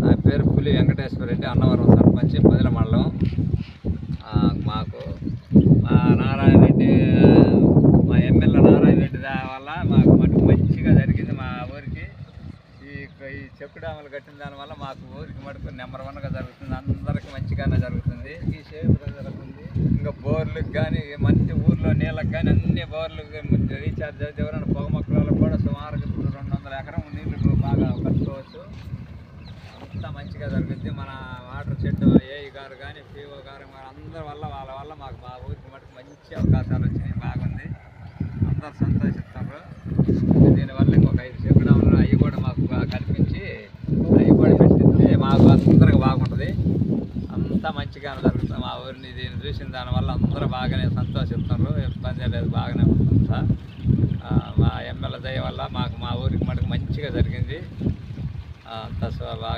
నా పేరు పులి వెంకటేశ్వర రెడ్డి, అన్నవరం సర్పంచ్, పదిల మండలం. మాకు మా నారాయణ రెడ్డి, మా ఎమ్మెల్యే నారాయణ రెడ్డి వల్ల మాకు మటుకు మంచిగా జరిగింది. మా ఊరికి ఈ చెక్కు డ్యాములు కట్టిన దానివల్ల మాకు ఊరికి మటుకు నెంబర్ 1గా జరుగుతుంది. అందరికీ మంచిగానే జరుగుతుంది. ఈ సేపు జరుగుతుంది. ఇంకా బోర్లకు కానీ మంచి ఊర్లో నీళ్ళకి కానీ అన్ని బోర్లకు రీఛార్జ్ అయితే ఎవరైనా పొగ మొక్కలకు కూడా సుమారుగా ఇప్పుడు 200 ఎకరం నీళ్లు బాగా కట్టుకోవచ్చు. అంతా మంచిగా జరుగుద్ది. మన వాటర్ షెడ్ ఏఈ గారు కానీ పిఓ గారు అందరి వల్ల వాళ్ళ వల్ల మాకు మా ఊరికి మటుకు మంచి అవకాశాలు వచ్చినాయి. బాగుంది, అందరూ సంతోషిస్తారు. దీనివల్ల ఇంకొక 5 చెక్కు డ్యాములు అవి కూడా మాకు కల్పించి అవి కూడా పెట్టింది మాకు అందరికి బాగుంటుంది. అంతా మంచిగానే జరుగుతుంది. మా ఊరిని దీన్ని చూసిన దానివల్ల అందరూ బాగానే సంతోషిస్తున్నారు. ఇబ్బంది లేదు, బాగానే ఉంటుంది సార్. మా ఎమ్మెల్యే దయ వల్ల మాకు మా ఊరికి మటుకు మంచిగా జరిగింది. అంతా బాగా